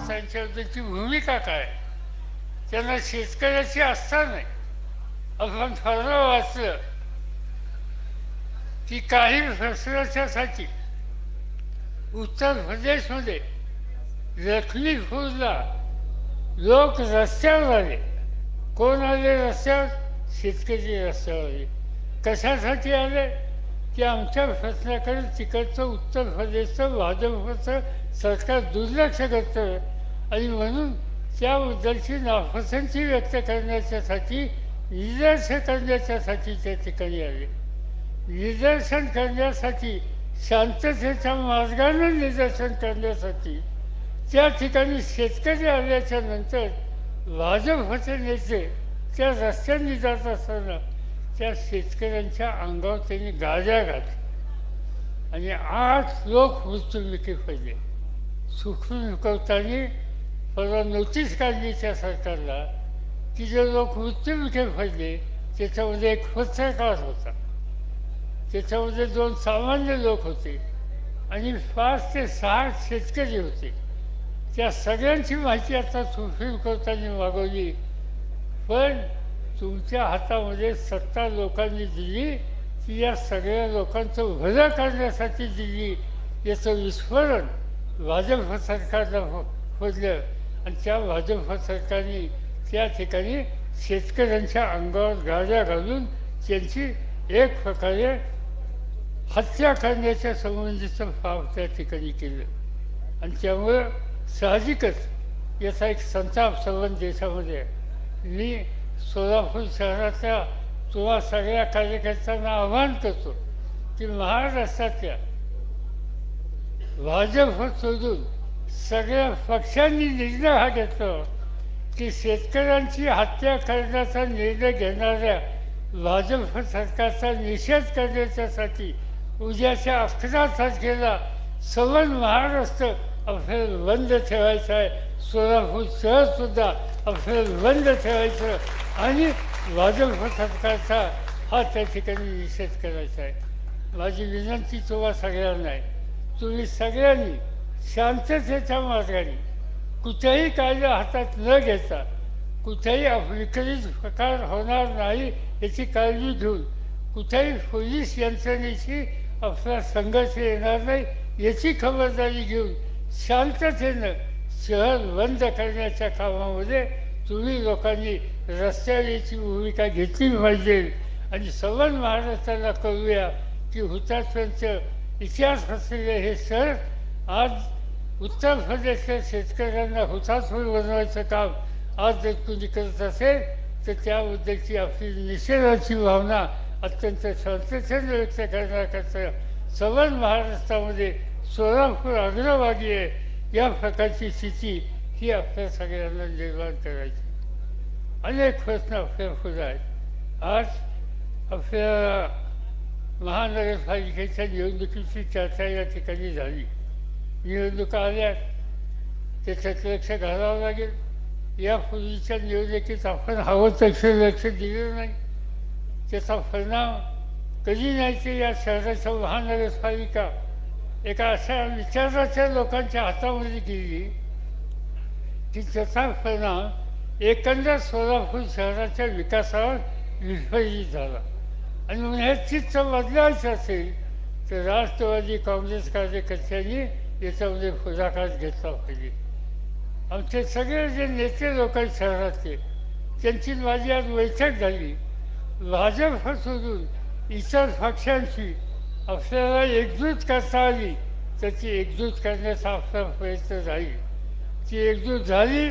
त्यांच्याबद्दलची भूमिका काय, त्यांना शेतकऱ्याची आस्था नाही. आपण फरवा वाचलं की काही वर्षासाठी उत्तर प्रदेशमध्ये लखीमपूरला लोक रस्त्यावर आले. कोण आले रस्त्यावर? शेतकरी रस्त्यावर आले. कशासाठी आले? की आमच्या प्रश्नाकडे तिकडचं उत्तर प्रदेशचं भाजपचं सरकार दुर्लक्ष करतं आणि म्हणून त्याबद्दलची नापसंती व्यक्त करण्याच्यासाठी, निदर्शन करण्याच्यासाठी त्या ठिकाणी आले. निदर्शन करण्यासाठी, शांततेच्या मार्गाने निदर्शन करण्यासाठी त्या ठिकाणी शेतकरी आल्याच्या नंतर भाजपचे नेते त्या रस्त्याने जात असताना त्या शेतकऱ्यांच्या अंगावर त्यांनी गाड्या घातल्या आणि 8 लोक मृत्युमुखी पडले. सुप्रीम कोर्टाने परवा नोटीस काढली त्या सरकारला की जे लोक मृत्युमुखी पडले त्याच्यामध्ये एक पत्रकार होता, त्याच्यामध्ये 2 सामान्य लोक होते आणि 5 ते 6 शेतकरी होते. त्या सगळ्यांची माहिती आता सुप्रीम कोर्टाने मागवली. पण तुमच्या हातामध्ये सत्ता लोकांनी दिली की या सगळ्या लोकांचं भलं करण्यासाठी दिली, याचं विस्फोरण भाजप सरकारला होतं आणि त्या भाजप सरकारने त्या ठिकाणी शेतकऱ्यांच्या अंगावर गाड्या घालून त्यांची एक प्रकारे हत्या करण्याच्या संबंधीचं पाप त्या ठिकाणी केलं. आणि त्यामुळं साहजिकच याचा एक संताप सर्व देशामध्ये आहे. मी सोलापूर शहराच्या तुम्हा सगळ्या कार्यकर्त्यांना आवाहन करतो की महाराष्ट्रातल्या भाजप सोडून सगळ्या पक्षांनी निर्णय हा घेतला की शेतकऱ्यांची हत्या करण्याचा निर्णय घेणाऱ्या भाजप सरकारचा निषेध करण्याच्यासाठी उद्याच्या 11 तारखेला सवन महाराष्ट्र आपल्याला बंद ठेवायचं आहे. सोलापूर शहरसुद्धा आपल्याला बंद ठेवायचं आणि भाजप सरकारचा हा त्या ठिकाणी निषेध करायचा आहे. माझी विनंती तुम्हा सगळ्यांना आहे, तुम्ही सगळ्यांनी शांततेच्या मार्गाने कुठेही कायदा हातात न घेता, कुठेही विपरीत प्रकार होणार नाही याची काळजी घेऊन, कुठेही पोलीस यंत्रणेशी आपला संघर्ष येणार नाही याची खबरदारी घेऊन शांततेनं शहर बंद करण्याच्या कामामध्ये तुम्ही लोकांनी रस्त्यावर याची भूमिका घेतली पाहिजे. आणि सवन महाराष्ट्राला कळूया की हुतात्म्यांचं इतिहास असलेले हे शहर आज उत्तर प्रदेशच्या शेतकऱ्यांना हुतात्मा बनवायचं काम आज जर कुणी करत असेल तर त्याबद्दलची आपली निषेधाची भावना अत्यंत शांततेने व्यक्त करण्याकरता सवन महाराष्ट्रामध्ये सोलापूर अग्रभागी आहे. या प्रकारची स्थिती ही आपल्या सगळ्यांना निर्माण करायची. अनेक प्रश्न आपल्या पुढे आहेत. आज आपल्या महानगरपालिकेच्या निवडणुकीची चर्चा या ठिकाणी झाली. निवडणुका आल्या, त्याच्यात लक्ष घालावं लागेल. यापूर्वीच्या निवडणुकीत आपण हवं तसं लक्ष दिलं नाही, त्याचा परिणाम कधी नाही ते या शहराच्या महानगरपालिका एका अशा विचाराच्या लोकांच्या हातामध्ये गेली की त्याचा परिणाम एकंदर सोलापूर शहराच्या विकासावर विस्फोरित झाला. आणि म्हणून हे चित्र बदलायचं असेल तर राष्ट्रवादी काँग्रेस कार्यकर्त्यांनी याच्यामध्ये पुढाकार घेतला पाहिजे. आमचे सगळे जे नेते लोक आहेत शहरातले, त्यांची माझी आज बैठक झाली. भाजप सोडून इतर पक्षांशी आपल्याला एकजूट करता आली तर ती एकजूट करण्याचा आपला प्रयत्न राहील. ती एकजूट झाली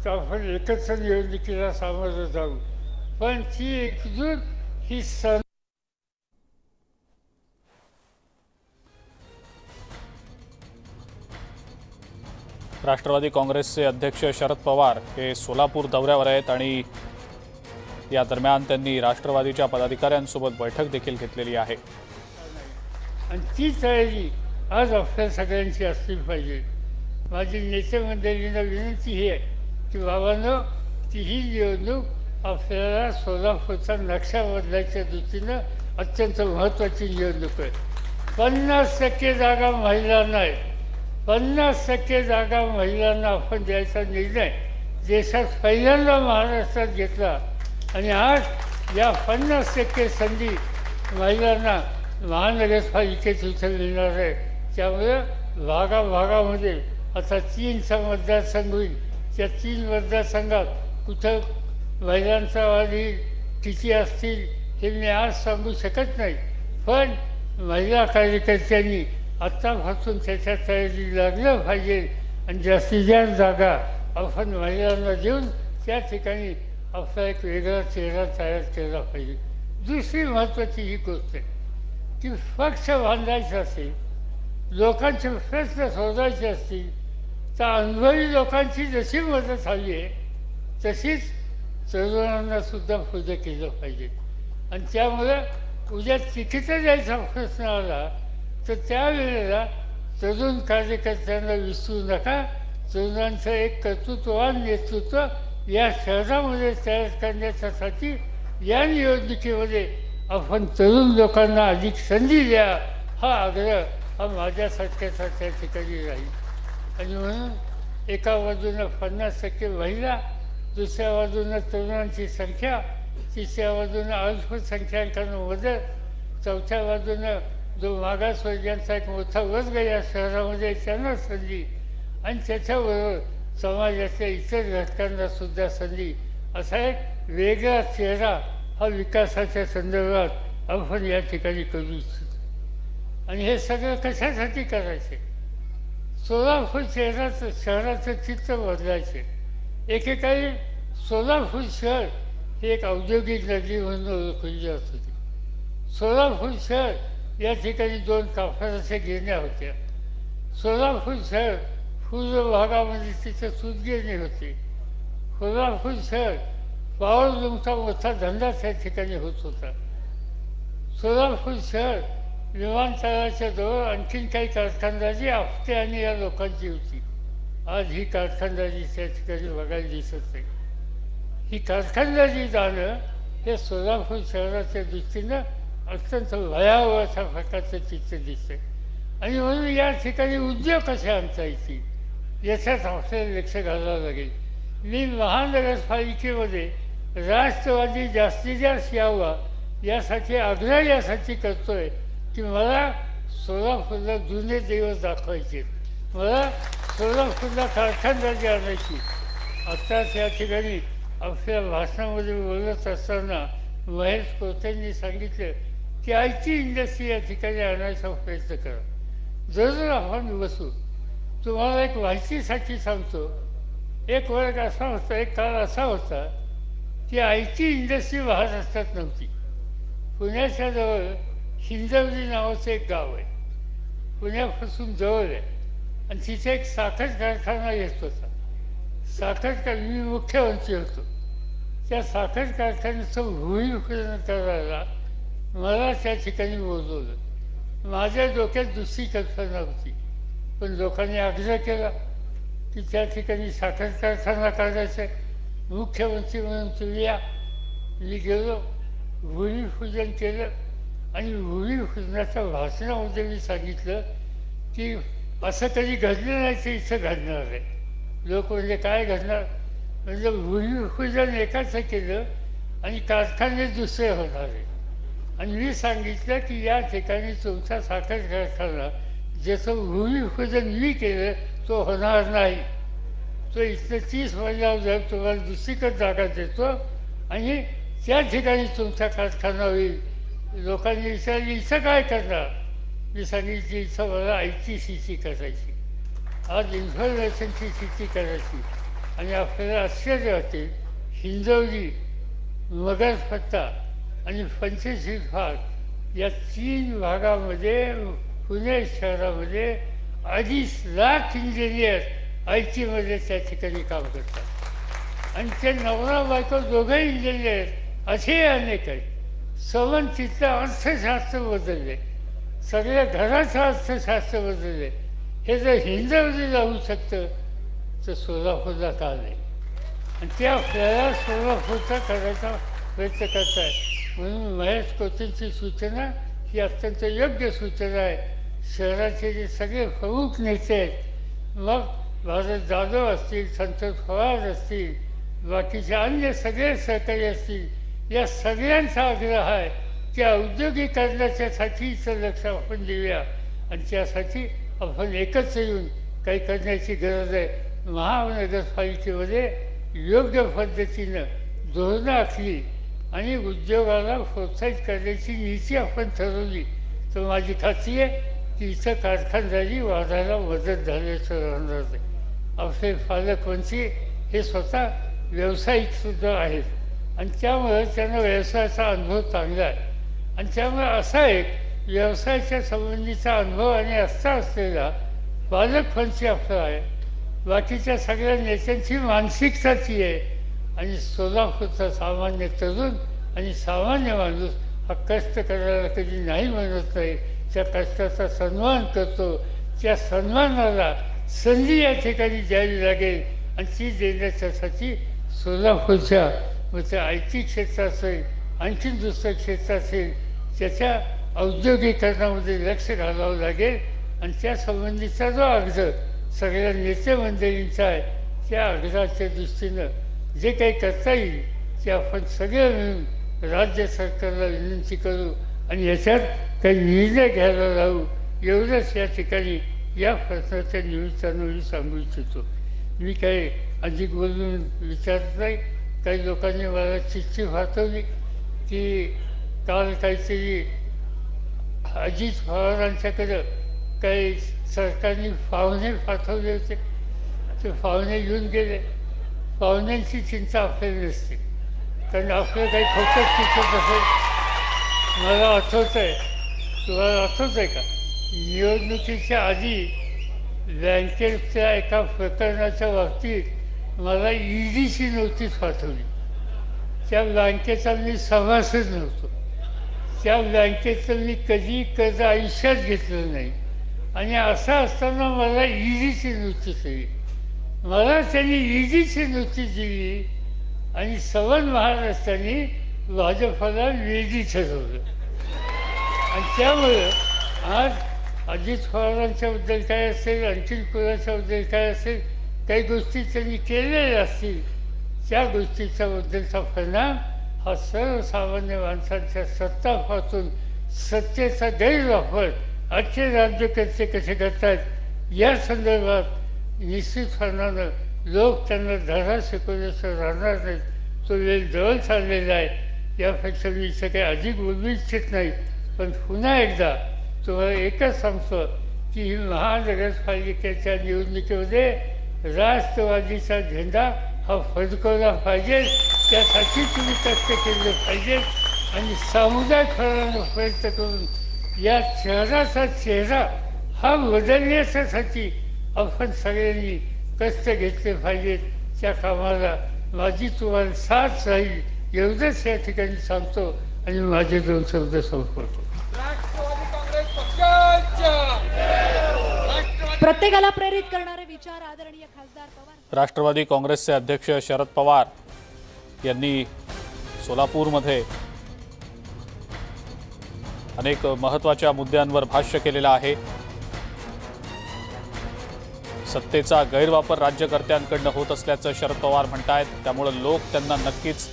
तर आपण एकत्र निवडणुकीला सामोरं जाऊ. पण ती एकजूट ही राष्ट्रवादी काँग्रेसचे अध्यक्ष शरद पवार हे सोलापूर दौऱ्यावर आहेत आणि या दरम्यान त्यांनी राष्ट्रवादीच्या पदाधिकाऱ्यांसोबत बैठक देखील घेतलेली आहे. आणि ती तयारी आज आपल्या सगळ्यांची असली पाहिजे. माझी नेते मंडळींना विनंती ही आहे की बाबांनो, ती ही निवडणूक आपल्याला सोलापूरचा नक्षा बदलायच्या दृष्टीनं अत्यंत महत्त्वाची निवडणूक आहे. 50% जागा महिलांना आहेत, 50% जागा महिलांना आपण द्यायचा निर्णय देशात पहिल्यांदा महाराष्ट्रात घेतला आणि आज या 50% संधी महिलांना महानगरपालिकेत इथं मिळणार आहे. त्यामुळे भागाभागामध्ये आता 3चा मतदारसंघ होईल. त्या 3 मतदारसंघात कुठं महिलांचा वाढी किती असतील हे मी आज सांगू शकत नाही, पण महिला कार्यकर्त्यांनी आत्तापासून त्याच्या तयारी लागलं पाहिजे आणि जास्तीत जास्त जागा आपण महिलांना देऊन त्या ठिकाणी आपला एक वेगळा चेहरा तयार केला पाहिजे. दुसरी महत्त्वाची ही गोष्ट आहे की पक्ष बांधायचा असेल, लोकांचे प्रश्न सोडवायचे असतील तर अनुभवी लोकांची जशी मदत हवी आहे तशीच तरुणांनासुद्धा पुढे केलं पाहिजे. आणि त्यामुळे उद्या तिकीटं द्यायचा प्रश्न आला तर त्यावेळेला तरुण कार्यकर्त्यांना विसरू नका. तरुणांचं एक कर्तृत्ववान नेतृत्व या शहरामध्ये तयार करण्यासाठी या निवडणुकीमध्ये आपण तरुण लोकांना अधिक संधी द्या हा आग्रह हा माझ्यासारख्याचा त्या ठिकाणी राहील. आणि म्हणून एका बाजूनं 50% महिला, दुसऱ्या बाजूनं तरुणांची संख्या, तिसऱ्या बाजूनं अल्पसंख्याकांना मदत, चौथ्या बाजूनं जो मागासवर्गीयांचा एक मोठा वर्ग या शहरामध्ये त्यांना संधी आणि त्याच्याबरोबर समाजाच्या इतर घटकांना सुद्धा संधी असा एक वेगळा चेहरा हा विकासाच्या संदर्भात आपण या ठिकाणी करू इच्छितो. आणि हे सगळं कशासाठी करायचे? सोलापूर शहराचं चित्र बदलायचे. एकेकाळी सोलापूर शहर ही एक औद्योगिक नगरी म्हणून ओळखली जात होती. सोलापूर शहर या ठिकाणी 2 कापडाच्या गिरण्या होत्या. सोलापूर शहर पूर्व भागामध्ये तिथं सूतगिरणी होती. सोलापूर शहर पॉवरलूमचा मोठा धंदा त्या ठिकाणी होत होता. सोलापूर शहर विमानतळाच्या जवळ आणखीन काही कारखानदारी आपटे आणि या लोकांची होती. आज ही कारखानदारी त्या ठिकाणी बघायला दिसत नाही. ही कारखानदारी जाणं हे सोलापूर शहराच्या दृष्टीनं अत्यंत भयावह अशा प्रकारचं चित्र दिसतं. आणि म्हणून या ठिकाणी उद्योग कसे आणता येतील याच्यात आपल्याला लक्ष घालावं लागेल. मी महानगरपालिकेमध्ये राष्ट्रवादी जास्तीत जास्त यावा यासाठी आग्रह यासाठी करतोय की मला सोलापूरला जुने दिवस दाखवायचे, मला सोलापूरला कारखानदारी आणायची. आत्ताच या ठिकाणी आपल्या भाषणामध्ये बोलत असताना महेश कोतेंनी सांगितलं की IT इंडस्ट्री या ठिकाणी आणायचा प्रयत्न करा. जरूर आपण बसू. तुम्हाला एक माहितीसाठी सांगतो, एक वर्ग असा होता, एक काळ असा होता की IT इंडस्ट्री महाराष्ट्रात नव्हती. पुण्याच्या जवळ हिंजवली नावाचं एक गाव आहे, पुण्यापासून जवळ आहे, आणि तिथे एक साखर कारखाना येत होता. मी मुख्यमंत्री होतो. त्या साखर कारखान्याचं भूमिपूजन करायला मला त्या ठिकाणी बोलवलं. माझ्या डोक्यात दुसरी कल्पना होती, पण लोकांनी आग्रह केला की त्या ठिकाणी साखर कारखाना काढायचा आहे, मुख्यमंत्री म्हणून तुम्ही या. मी गेलो, भूमिपूजन केलं आणि भूमिपूजनाच्या भाषणामध्ये मी सांगितलं की असं कधी घडलं नाही ते इथं घडणार आहे. लोक म्हणजे काय घडणार, म्हणजे भूमिपूजन एकाचं केलं आणि कारखाने दुसरे होणार आहे. आणि मी सांगितलं की या ठिकाणी तुमचा साखर कारखाना ज्याचं भूमिपूजन मी केलं तो होणार नाही. तो इथलं 30 महिन्यावर तुम्हाला दुसरीकडे जागा देतो आणि त्या ठिकाणी तुमचा कारखाना होईल. लोकांनी विचारली इथं काय करणार. मी सांगितली इथं मला ITCC करायची, आज इन्फॉर्मेशनची शेती करायची. आणि आपल्याला आश्चर्य वाटेल, हिंजवली, मगरपट्टा आणि पंचशील भाग या 3 भागामध्ये पुणे शहरामध्ये 2.5 लाख इंजिनियर IT त्या ठिकाणी काम करतात. आणि ते नवरा बायको दोघंही इंजिनियर असेही अनेक आहेत. तिथलं अर्थशास्त्र बदलले, सगळ्या घराचं अर्थशास्त्र बदलले. हे जर हिंजवलीला होऊ शकतं तर सोलापूरला का नाही. आणि ते आपल्याला सोलापूरचा करायचा प्रयत्न करत आहे. म्हणून महेश कोतेंची सूचना ही अत्यंत योग्य सूचना आहे. शहराचे जे सगळे प्रमुख नेते आहेत मग भारत जाधव असतील, संतोष पवार असतील, बाकीचे अन्य सगळे सहकारी असतील, या सगळ्यांचा आग्रह आहे की औद्योगिकरणाच्यासाठीचं लक्ष आपण देऊया आणि त्यासाठी आपण एकत्र येऊन काही करण्याची गरज आहे। महानगरपालिकेमध्ये योग्य पद्धतीनं धोरणं आखली आणि उद्योगाला प्रोत्साहित करण्याची नीती आपण ठरवली तर माझी खात्री आहे की इथं कारखानदारी वाढायला मदत झाल्याचं राहणार नाही। आपले पालकमंत्री हे स्वतः व्यावसायिकसुद्धा आहेत आणि त्यामुळे त्यांना व्यवसायाचा अनुभव चांगला आहे आणि त्यामुळे असा एक व्यवसायाच्या संबंधीचा अनुभव आणि आस्था असलेला पालकमंत्री आपला आहे। बाकीच्या सगळ्या नेत्यांची मानसिकता ती आहे आणि सोलापूरचा सामान्य तरुण आणि सामान्य माणूस हा कष्ट करायला कधी नाही म्हणत नाही, त्या कष्टाचा सन्मान करतो। त्या सन्मानाला संधी या ठिकाणी द्यावी लागेल आणि ती देण्याच्यासाठी सोलापूरच्या मग ते IT क्षेत्र असेल, आणखीन दुसरं क्षेत्र असेल, त्याच्या औद्योगिकरणामध्ये लक्ष घालावं लागेल आणि त्या संबंधीचा जो आग्रह सगळ्या नेते मंडळींचा आहे त्या आग्रहाच्या दृष्टीनं जे काही करता येईल ते आपण सगळे मिळून राज्य सरकारला विनंती करू आणि याच्यात काही निर्णय घ्यायला लावू, एवढंच या ठिकाणी या प्रश्नाच्या निमित्तानं मी सांगू इच्छितो। मी काही अधिक बोलून विचारत नाही। काही लोकांनी मला चिठ्ठी पाठवली की काल काहीतरी अजित पवारांच्याकडं काही सरकारने पाहुणे पाठवले होते, ते पाहुणे येऊन गेले। पाहुण्यांची चिंता आपल्याला नसते कारण आपलं काही खोटंच चिंतत असेल। मला आठवत आहे, तुम्हाला आठवत आहे का, निवडणुकीच्या आधी बँकेच्या एका प्रकरणाच्या बाबतीत मला EDची नोटीस पाठवली। त्या बँकेचा मी सभासद नव्हतो, त्या बँकेचं मी कधी कर्ज आयुष्यात घेतलं नाही आणि असं असताना मला EDची नोटीस दिली। मला त्यांनी EDची नोटीस दिली आणि सवन महाराष्ट्राने भाजपला वेदी ठरवलं आणि त्यामुळं आज अजित पवारांच्याबद्दल काय असेल, आणखीन कोणाच्याबद्दल काय असेल, काही गोष्टी त्यांनी केलेल्या असतील, त्या गोष्टीच्याबद्दलचा परिणाम हा सर्वसामान्य माणसांच्या सत्तापासून सत्तेचा गैरवापर आजचे राज्यकर्ते कसे करतात या संदर्भात निश्चितपणानं लोक त्यांना धडा शिकवण्याचं राहणार नाहीत। तो वेळ जवळ चाललेला आहे। यापेक्षा मी इथं काही अधिक बोलू इच्छित नाही, पण पुन्हा एकदा तुम्हाला एकच सांगतो की ही महानगरपालिकेच्या निवडणुकीमध्ये राष्ट्रवादीचा झेंडा हा फडकवला पाहिजे, त्यासाठी तुम्ही कष्ट केले पाहिजे आणि सामुदायिक प्रयत्न करून या शहराचा चेहरा हा बदलण्यासाठी आपण सगळ्यांनी कष्ट घेतले पाहिजेत। त्या कामाला माझी तुम्हाला साथ राहील एवढंच या ठिकाणी सांगतो आणि माझे 2 शब्द संपवतो। प्रत्येकाला प्रेरित करणारे विचार आदरणीय खासदार पवार। राष्ट्रवादी काँग्रेसचे अध्यक्ष शरद पवार यांनी सोलापूरमध्ये अनेक महत्त्वाच्या मुद्द्यांवर भाष्य केलेलं आहे। सत्तेचा गैरवापर राज्यकर्त्यांकडून होत असल्याचं शरद पवार म्हणतायत, त्यामुळे लोक त्यांना नक्कीच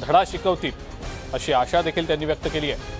धडा शिकवतील अशी आशा देखील त्यांनी व्यक्त केली आहे।